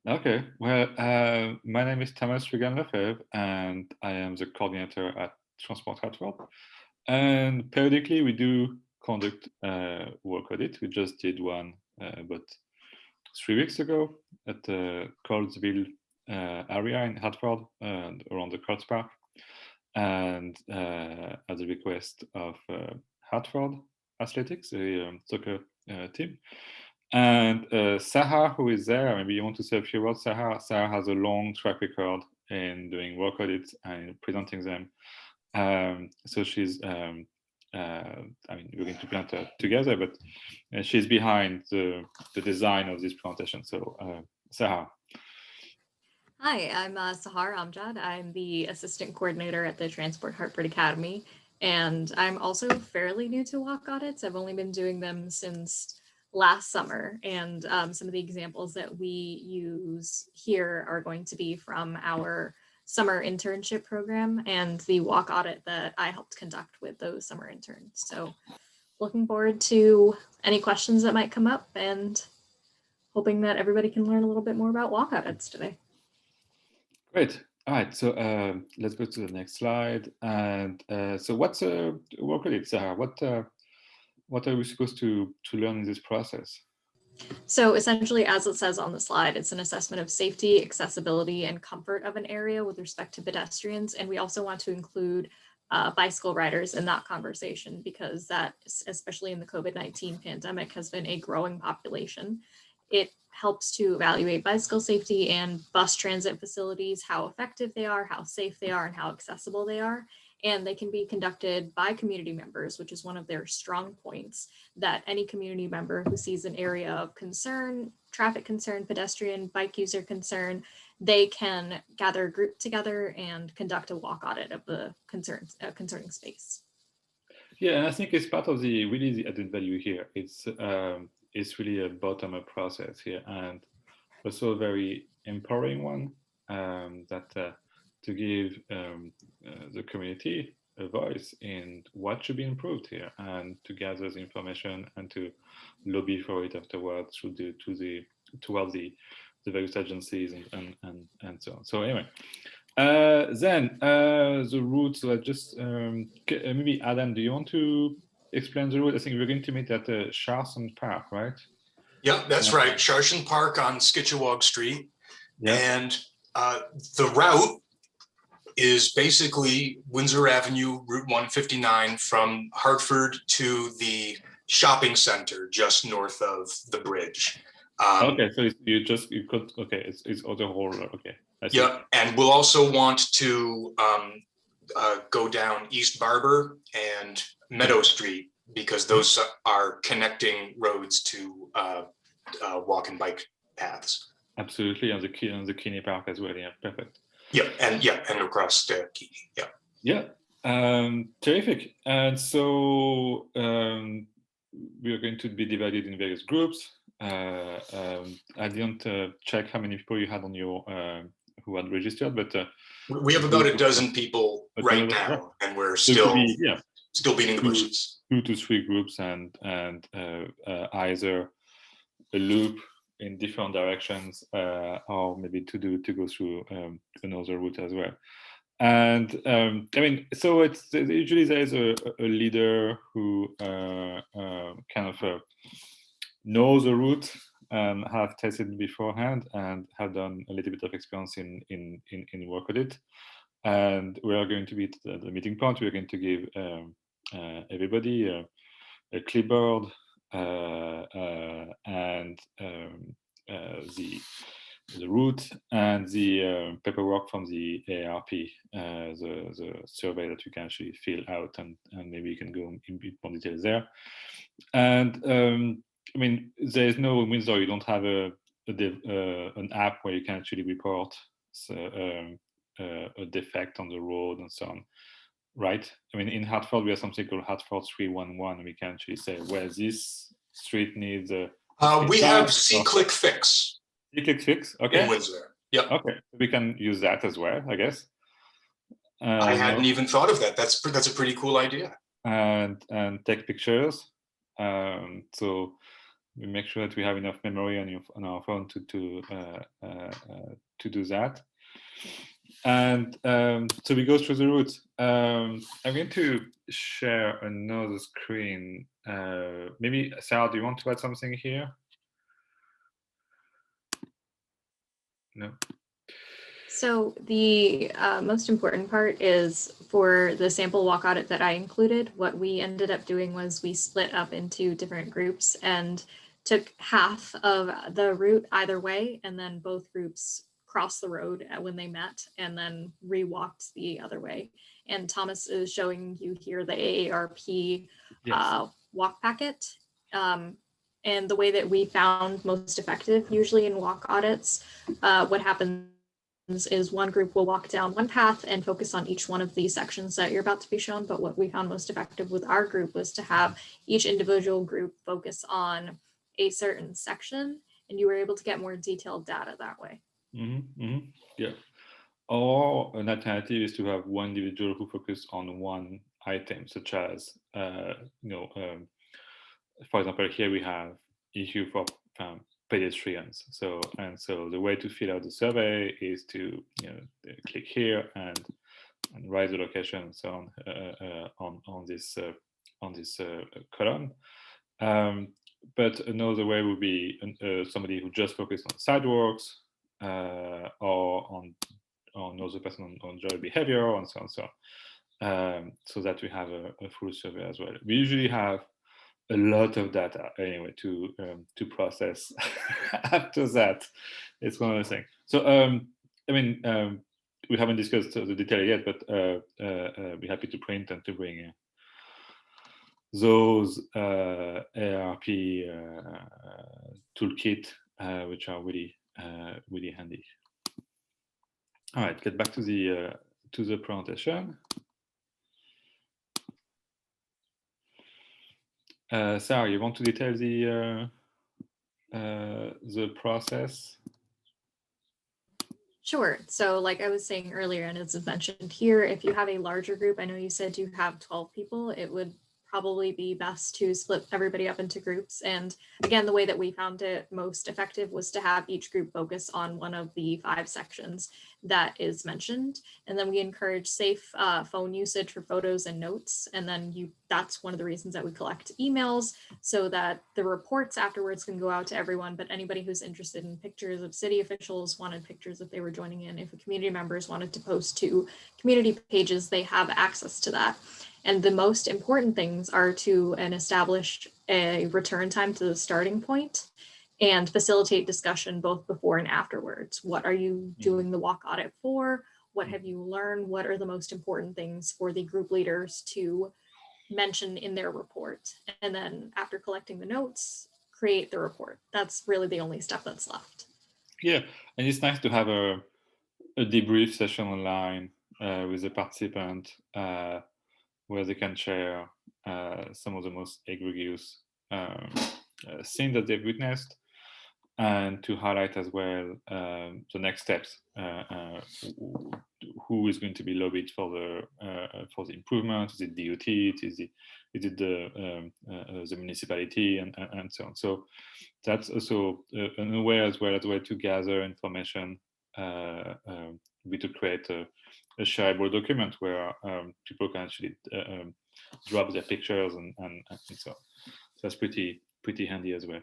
Okay. Well, my name is Thomas Regan-Lefebvre, and I am the coordinator at Transport Hartford. And periodically, we do conduct work audit. We just did one about 3 weeks ago at the Colesville area in Hartford, and around the Courts Park, and at the request of Hartford Athletics, a soccer team. And Sarah, who is there, maybe you want to say a few words, Sarah. Sarah has a long track record in doing work audits and presenting them. So she's, I mean, we're going to present together, but she's behind the design of this presentation. So, Sarah. Hi, I'm Sahar Amjad. I'm the assistant coordinator at the Transport Hartford Academy, and I'm also fairly new to walk audits. I've only been doing them since last summer, and some of the examples that we use here are going to be from our summer internship program and the walk audit that I helped conduct with those summer interns. So looking forward to any questions that might come up and hoping that everybody can learn a little bit more about walk audits today. Great. All right. So let's go to the next slide. And so, what's a work audit, Sarah? What are we supposed to learn in this process? So essentially, as it says on the slide, it's an assessment of safety, accessibility, and comfort of an area with respect to pedestrians. And we also want to include bicycle riders in that conversation because that, especially in the COVID-19 pandemic, has been a growing population. It helps to evaluate bicycle safety and bus transit facilities, how effective they are, how safe they are, and how accessible they are. And they can be conducted by community members, which is one of their strong points, that any community member who sees an area of concern, traffic concern, pedestrian, bike user concern, they can gather a group together and conduct a walk audit of the concerning space. Yeah, and I think it's part of the really the added value here. It's really a bottom-up process here, and also a very empowering one, that to give the community a voice in what should be improved here, and to gather the information and to lobby for it afterwards through towards the various agencies and so on. So anyway, then the route. So I just maybe Adam, do you want to explain the route? I think we're going to meet at Sharson Park, right? Yeah, that's right. Sharshan Park on Skitchawag Street. Yeah. And the route is basically Windsor Avenue, Route 159 from Hartford to the shopping center just north of the bridge. Okay, so you could, okay, it's the whole, okay. Yeah, and we'll also want to go down East Barber and Meadow Street because those are connecting roads to walk and bike paths. Absolutely, and the Kinney Park as well. Yeah, perfect. And across the Kinney. Yeah, terrific. And so we are going to be divided in various groups. I didn't check how many people you had on your who had registered, but we have about a dozen people right now, and we're still beating the bushes. 2 to 3 groups, and either a loop in different directions, or maybe to go through another route as well. And I mean, so it's usually there is a leader who kind of knows the route and have tested beforehand and have done a little bit of experience in work with it. And we are going to be at the meeting point. We're going to give everybody a clipboard and the route and the paperwork from the AARP, the survey that you can actually fill out, and maybe you can go in bit more details there. And I mean, there is no Windsor. You don't have an app where you can actually report a defect on the road and so on, right? I mean, in Hartford we have something called Hartford 311. We can actually say, well, this street needs a. We have C-Click Fix. C-Click Fix, okay. In Windsor. Yep. Okay, we can use that as well, I guess. I hadn't even thought of that. That's a pretty cool idea. And take pictures. So we make sure that we have enough memory on our phone to do that. And so we go through the route. I'm going to share another screen. Maybe Sarah, do you want to add something here? No. So the most important part is for the sample walk audit that I included, what we ended up doing was we split up into different groups and took half of the route either way, and then both groups crossed the road when they met and then re-walked the other way. And Thomas is showing you here the AARP Yes. walk packet. And the way that we found most effective, usually in walk audits, what happens is one group will walk down one path and focus on each one of the sections that you're about to be shown. But what we found most effective with our group was to have each individual group focus on a certain section, and you were able to get more detailed data that way. Yeah. Or an alternative is to have one individual who focuses on one item, such as, for example, here we have issue for pedestrians. So the way to fill out the survey is to click here and write the location and so on this column. But another way would be somebody who just focuses on sidewalks or on another person on job behavior and so on, so that we have a full survey as well. We usually have a lot of data anyway to process after that. It's one of the things. So we haven't discussed the detail yet, but we're happy to print and to bring those ARP toolkit, which are really really handy. All right, get back to the presentation. Sarah, you want to detail the process? Sure. So like I was saying earlier, and as mentioned here, if you have a larger group, I know you said you have 12 people, it would probably be best to split everybody up into groups. And again, the way that we found it most effective was to have each group focus on one of the 5 sections that is mentioned. And then we encourage safe phone usage for photos and notes. And then that's one of the reasons that we collect emails, so that the reports afterwards can go out to everyone, but anybody who's interested in pictures of city officials, wanted pictures if they were joining in, if community members wanted to post to community pages, they have access to that. And the most important things are to establish a return time to the starting point and facilitate discussion both before and afterwards. What are you doing the walk audit for? What have you learned? What are the most important things for the group leaders to mention in their report? And then after collecting the notes, create the report. That's really the only step that's left. Yeah, and it's nice to have a debrief session online with the participant where they can share some of the most egregious things that they've witnessed, and to highlight as well the next steps. Who is going to be lobbied for the improvement? Is it DOT? Is it the municipality and so on? So that's also a way as well to gather information. We to create a shareable document where people can actually drop their pictures and so on. So that's pretty handy as well.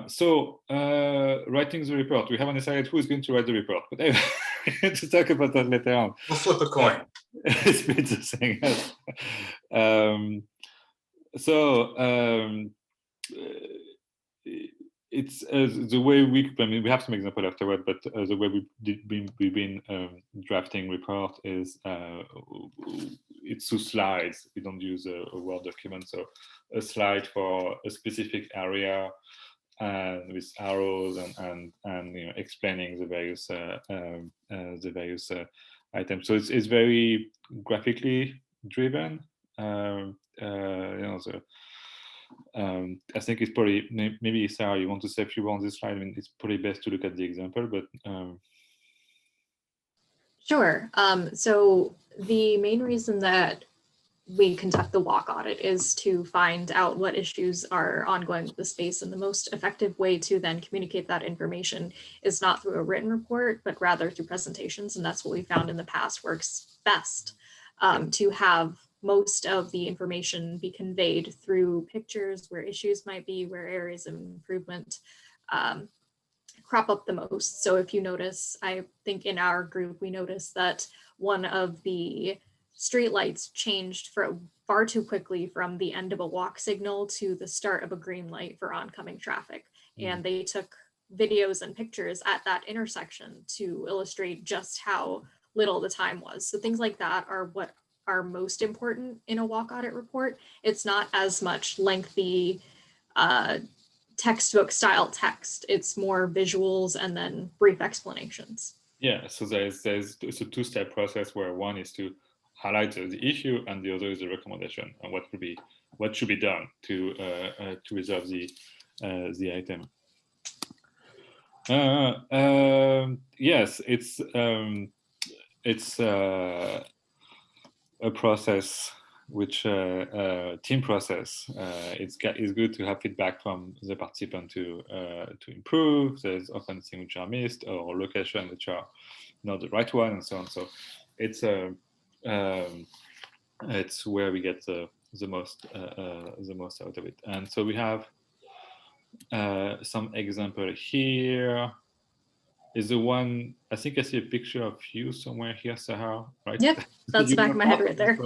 So writing the report, we haven't decided who is going to write the report, but to talk about that later on. We'll flip a coin. It's been the thing. It's the way we have some example afterward, but the way we've been drafting report is it's 2 slides. We don't use a Word document, so a slide for a specific area and with arrows and explaining the various items. So it's very graphically driven. I think it's probably, maybe Sarah, you want to say a few words on this slide? I mean, it's probably best to look at the example, but Sure. So the main reason that we conduct the walk audit, is to find out what issues are ongoing with the space. And the most effective way to then communicate that information is not through a written report, but rather through presentations. And that's what we found in the past works best, to have most of the information be conveyed through pictures, where issues might be, where areas of improvement crop up the most. So if you notice, I think in our group, we noticed that one of the streetlights changed for far too quickly from the end of a walk signal to the start of a green light for oncoming traffic. And they took videos and pictures at that intersection to illustrate just how little the time was. So things like that are what are most important in a walk audit report. It's not as much lengthy textbook style text. It's more visuals and then brief explanations. Yeah, so it's a two-step process where one is to highlight the issue and the other is the recommendation and what should be done to resolve the item. Yes, it's a process which team process. It's good to have feedback from the participant to improve. There's often things which are missed or location which are not the right one and so on. So it's where we get the most out of it. And so we have some example here. Is the one, I think I see a picture of you somewhere here, Sahar, right? Yep, that's the back of my head right there.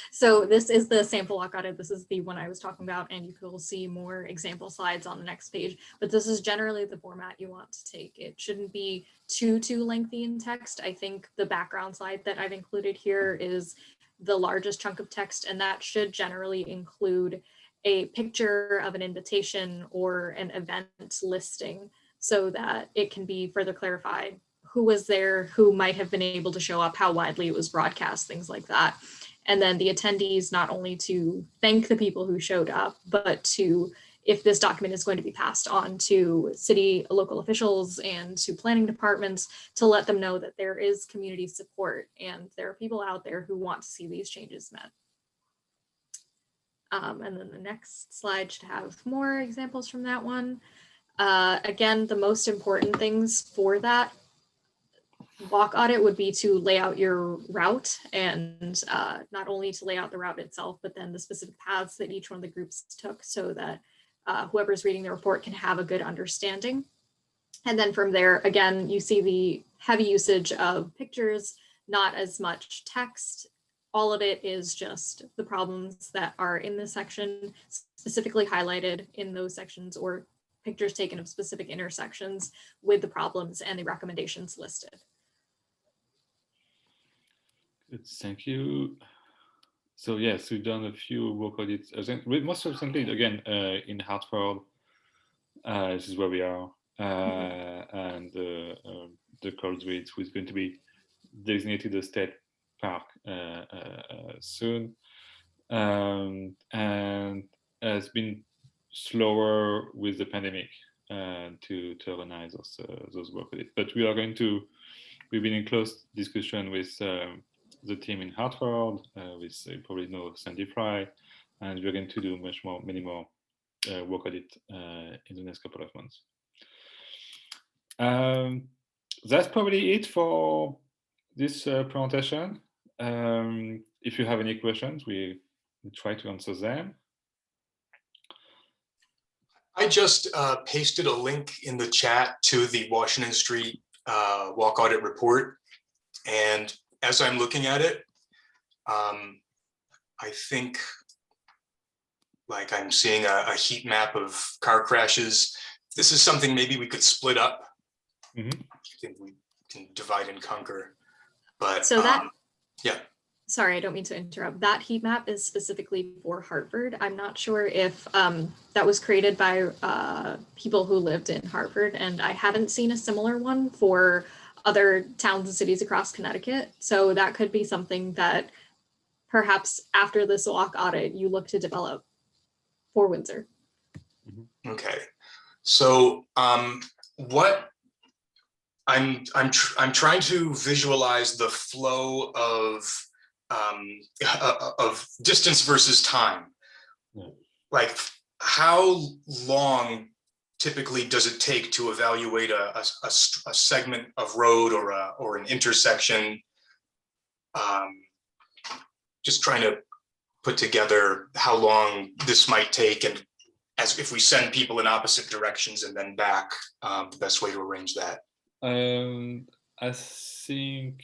So this is the sample walk audit. This is the one I was talking about, and you will see more example slides on the next page. But this is generally the format you want to take. It shouldn't be too lengthy in text. I think the background slide that I've included here is the largest chunk of text, and that should generally include a picture of an invitation or an event listing, so that it can be further clarified who was there, who might have been able to show up, how widely it was broadcast, things like that. And then the attendees, not only to thank the people who showed up, but to, if this document is going to be passed on to city, local officials and to planning departments, to let them know that there is community support and there are people out there who want to see these changes met. And then the next slide should have more examples from that one. Again, the most important things for that walk audit would be to lay out your route, and not only to lay out the route itself, but then the specific paths that each one of the groups took, so that whoever's reading the report can have a good understanding. And then from there, again, you see the heavy usage of pictures, not as much text. All of it is just the problems that are in this section, specifically highlighted in those sections, or pictures taken of specific intersections with the problems and the recommendations listed. Good, thank you. So yes, we've done a few work audits. Most recently, again, in Hartford, this is where we are, and the Coldswitch is going to be designated a state park soon, and has been slower with the pandemic to organize those work audits. But we've been in close discussion with the team in Hartford, with probably know Sandy Fry, and we're going to do many more work audit in the next couple of months. That's probably it for this presentation. If you have any questions, we try to answer them. I just pasted a link in the chat to the Washington Street walk audit report. And as I'm looking at it, I think like I'm seeing a heat map of car crashes. This is something maybe we could split up. I think we can divide and conquer. But so that, yeah. Sorry, I don't mean to interrupt. That heat map is specifically for Hartford. I'm not sure if that was created by people who lived in Hartford, and I haven't seen a similar one for other towns and cities across Connecticut. So that could be something that perhaps after this walk audit, you look to develop for Windsor. Okay, so what I'm trying to visualize the flow of of distance versus time. Yeah. Like, how long typically does it take to evaluate a segment of road or an intersection? Just trying to put together how long this might take, and as if we send people in opposite directions and then back, the best way to arrange that. I think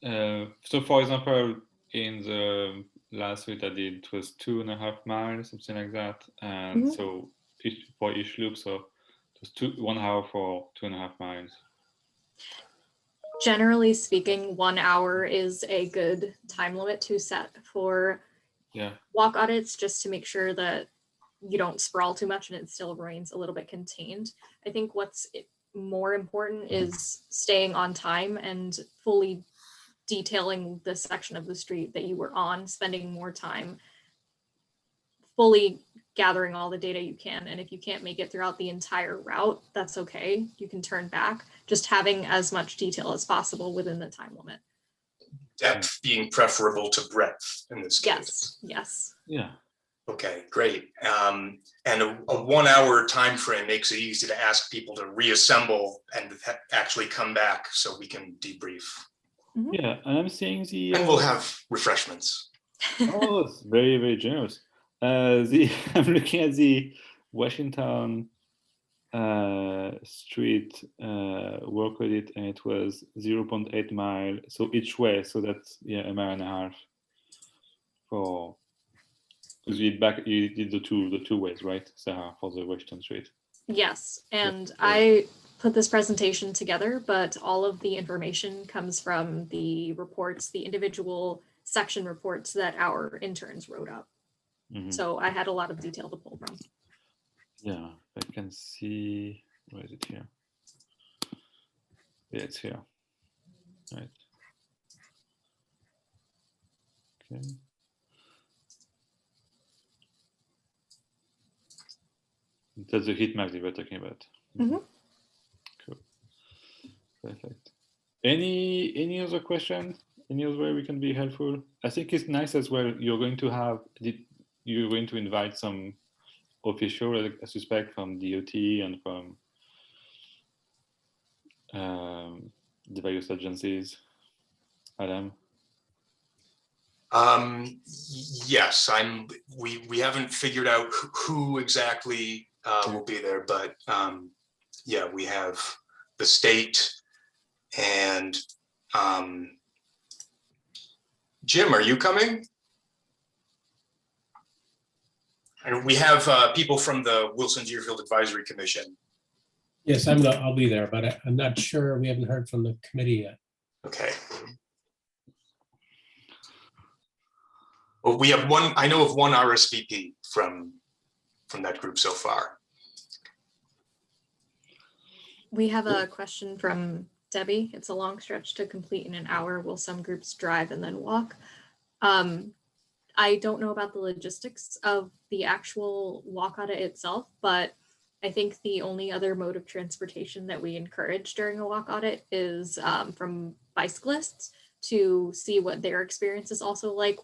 so. For example, in the last week I did, it was 2.5 miles, something like that, and so for each loop, so it was 1 hour for 2.5 miles. Generally speaking, 1 hour is a good time limit to set for walk audits, just to make sure that you don't sprawl too much and it still remains a little bit contained. I think what's more important is staying on time and fully detailing the section of the street that you were on, spending more time fully gathering all the data you can. And if you can't make it throughout the entire route, that's okay. You can turn back, just having as much detail as possible within the time limit. Depth being preferable to breadth in this case. Yes. Yeah. Okay, great. And a 1 hour time frame makes it easy to ask people to reassemble and actually come back so we can debrief. Yeah, and I'm seeing the. And we'll have refreshments. Oh, it's very, very generous. I'm looking at the Washington street work audit, and it was 0.8 mile, so each way. So that's 1.5 miles for. Because you did the two ways, right, Sarah, for the Washington street? Yes, and I put this presentation together, but all of the information comes from the reports, the individual section reports that our interns wrote up. So I had a lot of detail to pull from. Yeah, I can see, where is it here? Yeah, it's here. Right. Okay. That's the heat map that we're talking about. Cool. Perfect. Any other questions? Any other way we can be helpful? I think it's nice as well. You're going to invite some official, I suspect, from DOT and from the various agencies. Adam. Yes, we haven't figured out who exactly will be there, but yeah, we have the state and Jim, are you coming? And we have people from the Wilson Deerfield Advisory Commission. Yes, I'll be there, but I'm not sure. We haven't heard from the committee yet. Okay. Well, we have I know of one RSVP from that group so far. We have a question from Debbie. It's a long stretch to complete in an hour. Will some groups drive and then walk? I don't know about the logistics of the actual walk audit itself, but I think the only other mode of transportation that we encourage during a walk audit is from bicyclists, to see what their experience is also like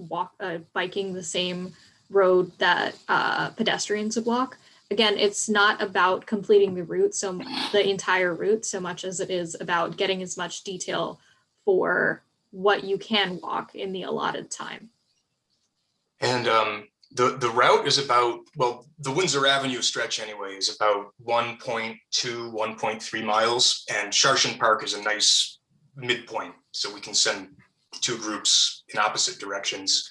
biking the same road that pedestrians would walk. Again, it's not about completing the entire route so much as it is about getting as much detail for what you can walk in the allotted time. And the route is about, well, the Windsor Avenue stretch anyway is about 1.2, 1.3 miles, and Sharshan Park is a nice midpoint. So we can send two groups in opposite directions,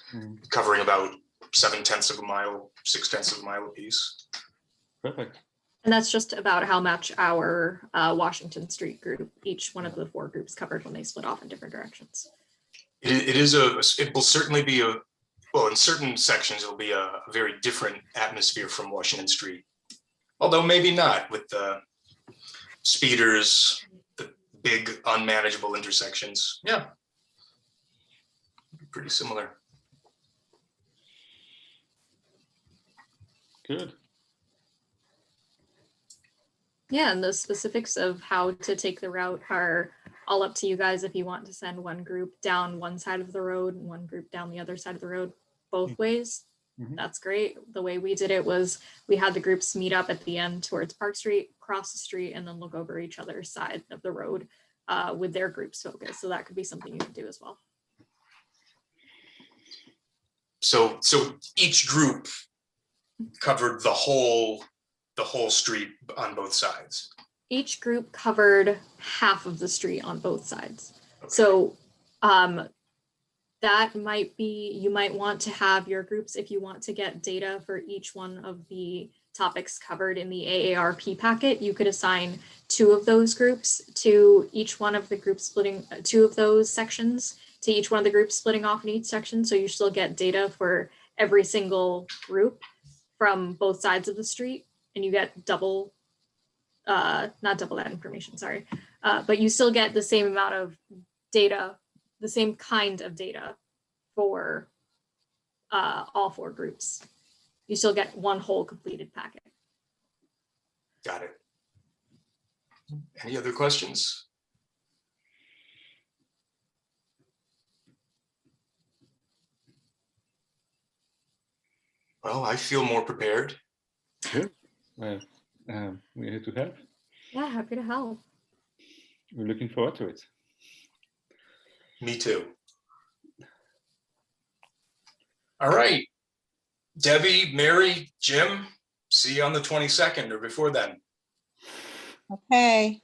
covering about 0.7 of a mile, 0.6 of a mile apiece. Perfect. And that's just about how much our Washington Street group, each one of the 4 groups, covered when they split off in different directions. It will certainly be well, in certain sections, it'll be a very different atmosphere from Washington Street. Although maybe not, with the speeders, the big unmanageable intersections. Yeah, pretty similar. Good. Yeah, and the specifics of how to take the route are all up to you guys if you want to send one group down one side of the road and one group down the other side of the road both ways. Mhm. That's great. The way we did it was we had the groups meet up at the end towards Park Street, cross the street, and then look over each other's side of the road with their groups focused. So that could be something you could do as well. So each group covered the whole street on both sides. Each group covered half of the street on both sides. Okay. So that might be, you might want to have your groups, if you want to get data for each one of the topics covered in the AARP packet, you could assign 2 of those groups to each one of the groups splitting, 2 of those sections to each one of the groups splitting off in each section. So you still get data for every single group from both sides of the street, and you get double, not double that information, sorry, but you still get the same amount of data, the same kind of data for all 4 groups. You still get one whole completed packet. Got it. Any other questions? Well, I feel more prepared. Good. Well, we're here to help. Yeah, happy to help. We're looking forward to it. Me too. All right. Debbie, Mary, Jim, see you on the 22nd or before then. Okay.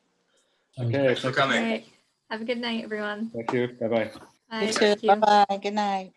Okay, Thanks for All coming. right. Have a good night, everyone. thank you. Bye-bye. Bye. You too. Thank you. Bye-bye. Good night.